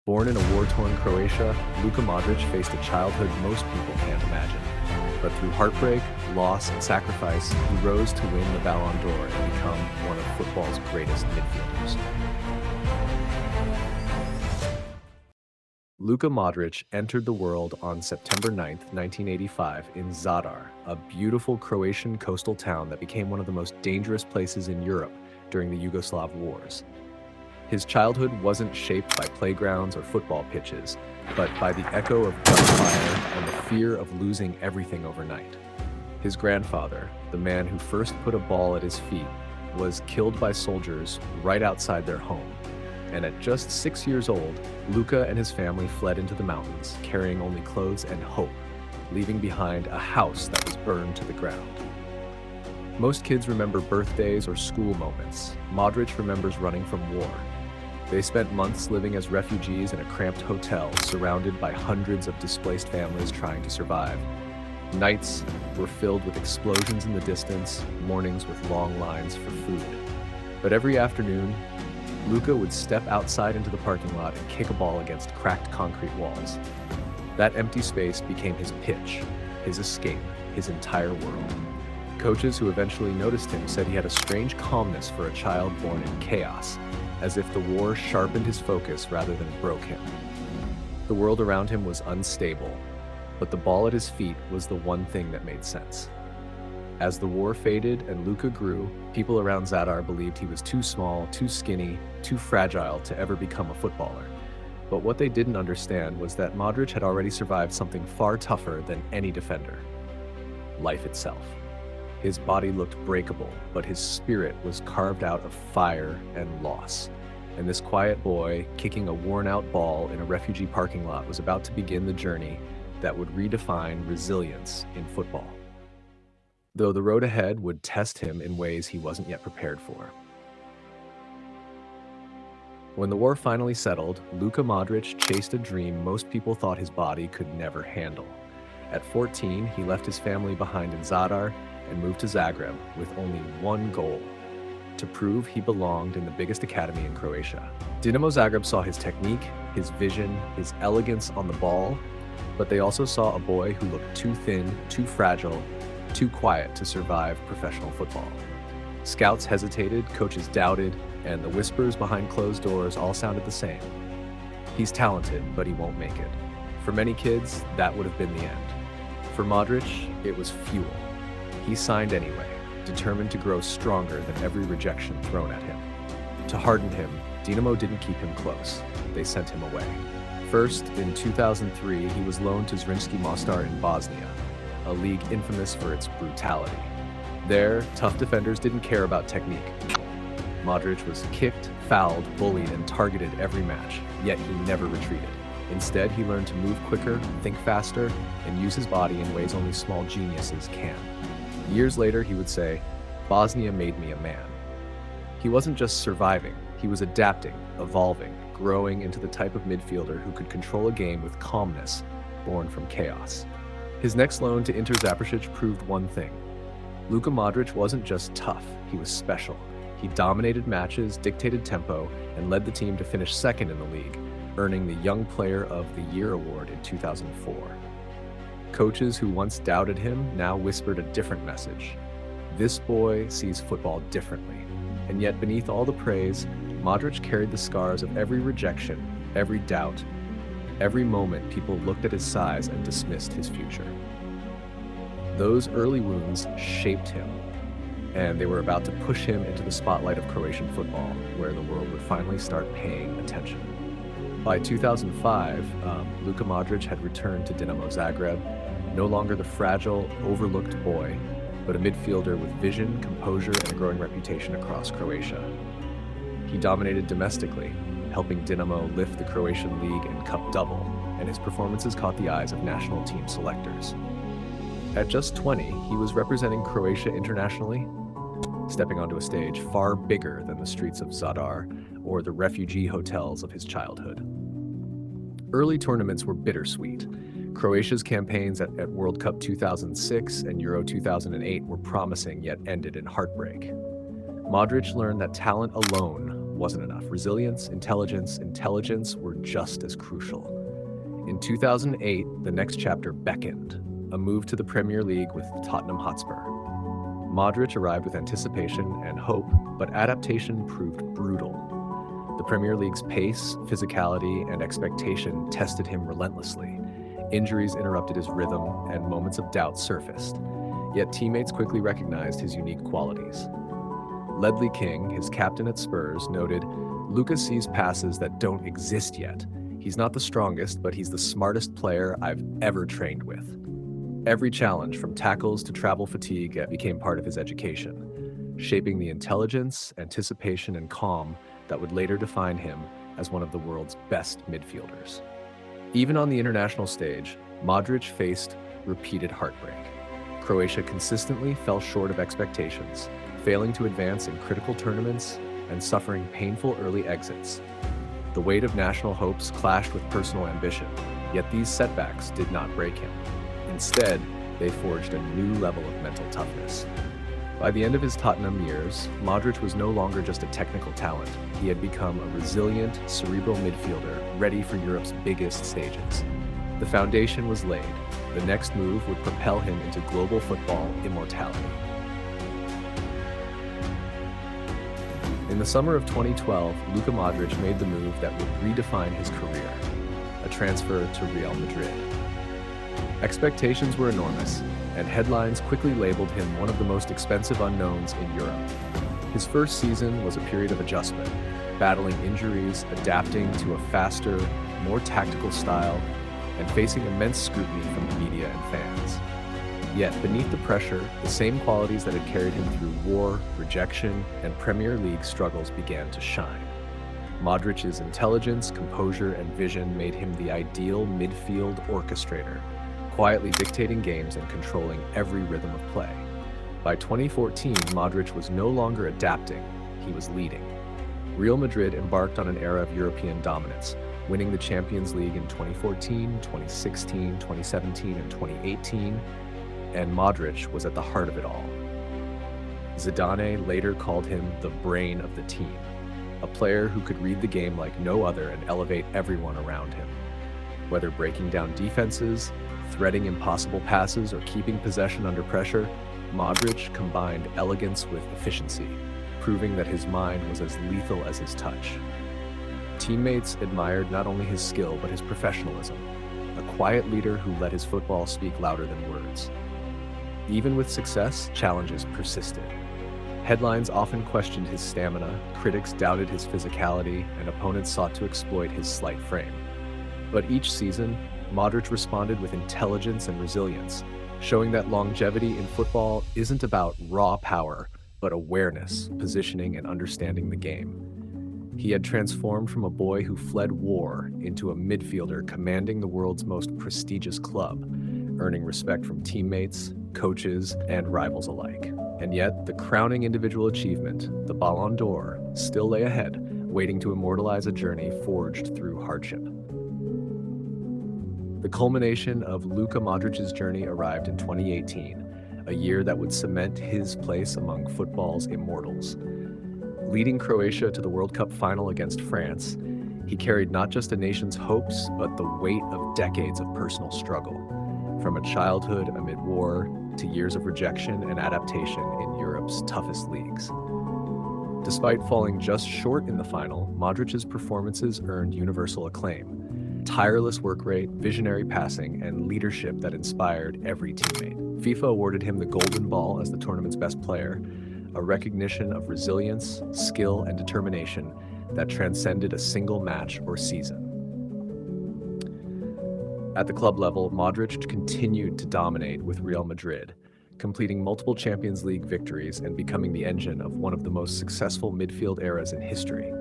Born in a war-torn Croatia, Luka Modrić faced a childhood most people can't imagine. But through heartbreak, loss, and sacrifice, he rose to win the Ballon d'Or and become one of football's greatest midfielders. Luka Modrić entered the world on September 9, 1985 in Zadar, a beautiful Croatian coastal town that became one of the most dangerous places in Europe during the Yugoslav wars. His childhood wasn't shaped by playgrounds or football pitches, but by the echo of gunfire and the fear of losing everything overnight. His grandfather, the man who first put a ball at his feet, was killed by soldiers right outside their home. And at just 6 years old, Luka and his family fled into the mountains, carrying only clothes and hope, leaving behind a house that was burned to the ground. Most kids remember birthdays or school moments. Modrić remembers running from war. They spent months living as refugees in a cramped hotel, surrounded by hundreds of displaced families trying to survive. Nights were filled with explosions in the distance, mornings with long lines for food. But every afternoon, Luka would step outside into the parking lot and kick a ball against cracked concrete walls. That empty space became his pitch, his escape, his entire world. Coaches who eventually noticed him said he had a strange calmness for a child born in chaos, as if the war sharpened his focus rather than broke him. The world around him was unstable, but the ball at his feet was the one thing that made sense. As the war faded and Luka grew, people around Zadar believed he was too small, too skinny, too fragile to ever become a footballer. But what they didn't understand was that Modrić had already survived something far tougher than any defender: life itself. His body looked breakable, but his spirit was carved out of fire and loss. And this quiet boy, kicking a worn-out ball in a refugee parking lot, was about to begin the journey that would redefine resilience in football. Though the road ahead would test him in ways he wasn't yet prepared for. When the war finally settled, Luka Modrić chased a dream most people thought his body could never handle. At 14, he left his family behind in Zadar and moved to Zagreb with only one goal: to prove he belonged in the biggest academy in Croatia. Dinamo Zagreb saw his technique, his vision, his elegance on the ball, but they also saw a boy who looked too thin, too fragile, too quiet to survive professional football. Scouts hesitated, coaches doubted, and the whispers behind closed doors all sounded the same. He's talented, but he won't make it. For many kids, that would have been the end. For Modrić, it was fuel. He signed anyway, determined to grow stronger than every rejection thrown at him. To harden him, Dinamo didn't keep him close. They sent him away. First, in 2003, he was loaned to Zrinjski Mostar in Bosnia, a league infamous for its brutality. There, tough defenders didn't care about technique. Modrić was kicked, fouled, bullied, and targeted every match, yet he never retreated. Instead, he learned to move quicker, think faster, and use his body in ways only small geniuses can. Years later, he would say, "Bosnia made me a man." He wasn't just surviving, he was adapting, evolving, growing into the type of midfielder who could control a game with calmness, born from chaos. His next loan to Inter Zapršić proved one thing: Luka Modrić wasn't just tough, he was special. He dominated matches, dictated tempo, and led the team to finish second in the league, earning the Young Player of the Year award in 2004. Coaches who once doubted him now whispered a different message: this boy sees football differently. And yet beneath all the praise, Modrić carried the scars of every rejection, every doubt, every moment people looked at his size and dismissed his future. Those early wounds shaped him, and they were about to push him into the spotlight of Croatian football, where the world would finally start paying attention. By 2005, Luka Modrić had returned to Dinamo Zagreb, no longer the fragile, overlooked boy, but a midfielder with vision, composure, and a growing reputation across Croatia. He dominated domestically, helping Dinamo lift the Croatian League and Cup double, and his performances caught the eyes of national team selectors. At just 20, he was representing Croatia internationally, stepping onto a stage far bigger than the streets of Zadar or the refugee hotels of his childhood. Early tournaments were bittersweet. Croatia's campaigns at World Cup 2006 and Euro 2008 were promising, yet ended in heartbreak. Modrić learned that talent alone wasn't enough. Resilience, intelligence were just as crucial. In 2008, the next chapter beckoned, a move to the Premier League with Tottenham Hotspur. Modrić arrived with anticipation and hope, but adaptation proved brutal. The Premier League's pace, physicality, and expectation tested him relentlessly. Injuries interrupted his rhythm, and moments of doubt surfaced. Yet teammates quickly recognized his unique qualities. Ledley King, his captain at Spurs, noted, "Luka sees passes that don't exist yet. He's not the strongest, but he's the smartest player I've ever trained with." Every challenge, from tackles to travel fatigue, became part of his education, shaping the intelligence, anticipation, and calm that would later define him as one of the world's best midfielders. Even on the international stage, Modrić faced repeated heartbreak. Croatia consistently fell short of expectations, failing to advance in critical tournaments and suffering painful early exits. The weight of national hopes clashed with personal ambition, yet these setbacks did not break him. Instead, they forged a new level of mental toughness. By the end of his Tottenham years, Modrić was no longer just a technical talent. He had become a resilient, cerebral midfielder ready for Europe's biggest stages. The foundation was laid. The next move would propel him into global football immortality. In the summer of 2012, Luka Modrić made the move that would redefine his career, a transfer to Real Madrid. Expectations were enormous, and headlines quickly labeled him one of the most expensive unknowns in Europe. His first season was a period of adjustment, battling injuries, adapting to a faster, more tactical style, and facing immense scrutiny from the media and fans. Yet, beneath the pressure, the same qualities that had carried him through war, rejection, and Premier League struggles began to shine. Modric's intelligence, composure, and vision made him the ideal midfield orchestrator, quietly dictating games and controlling every rhythm of play. By 2014, Modrić was no longer adapting, he was leading. Real Madrid embarked on an era of European dominance, winning the Champions League in 2014, 2016, 2017, and 2018, and Modrić was at the heart of it all. Zidane later called him the brain of the team, a player who could read the game like no other and elevate everyone around him. Whether breaking down defenses, threading impossible passes, or keeping possession under pressure, Modrić combined elegance with efficiency, proving that his mind was as lethal as his touch. Teammates admired not only his skill but his professionalism, a quiet leader who let his football speak louder than words. Even with success, challenges persisted. Headlines often questioned his stamina, critics doubted his physicality, and opponents sought to exploit his slight frame. But each season, Modrić responded with intelligence and resilience, showing that longevity in football isn't about raw power, but awareness, positioning, and understanding the game. He had transformed from a boy who fled war into a midfielder commanding the world's most prestigious club, earning respect from teammates, coaches, and rivals alike. And yet, the crowning individual achievement, the Ballon d'Or, still lay ahead, waiting to immortalize a journey forged through hardship. The culmination of Luka Modric's journey arrived in 2018, a year that would cement his place among football's immortals. Leading Croatia to the World Cup final against France, he carried not just a nation's hopes, but the weight of decades of personal struggle, from a childhood amid war to years of rejection and adaptation in Europe's toughest leagues. Despite falling just short in the final, Modric's performances earned universal acclaim. Tireless work rate, visionary passing, and leadership that inspired every teammate. FIFA awarded him the Golden Ball as the tournament's best player, a recognition of resilience, skill, and determination that transcended a single match or season. At the club level, Modrić continued to dominate with Real Madrid, completing multiple Champions League victories and becoming the engine of one of the most successful midfield eras in history.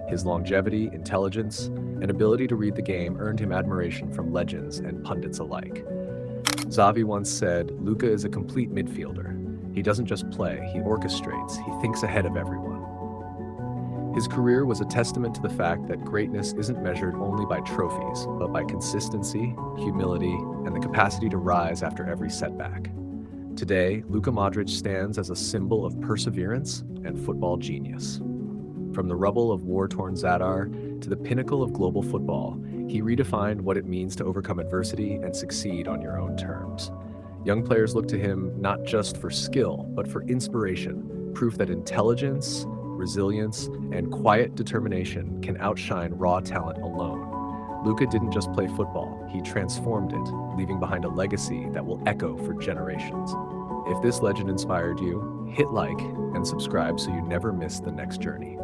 His longevity, intelligence, and ability to read the game earned him admiration from legends and pundits alike. Xavi once said, "Luka is a complete midfielder. He doesn't just play, he orchestrates, he thinks ahead of everyone." His career was a testament to the fact that greatness isn't measured only by trophies, but by consistency, humility, and the capacity to rise after every setback. Today, Luka Modrić stands as a symbol of perseverance and football genius. From the rubble of war-torn Zadar to the pinnacle of global football, he redefined what it means to overcome adversity and succeed on your own terms. Young players look to him not just for skill, but for inspiration, proof that intelligence, resilience, and quiet determination can outshine raw talent alone. Luka didn't just play football, he transformed it, leaving behind a legacy that will echo for generations. If this legend inspired you, hit like and subscribe so you never miss the next journey.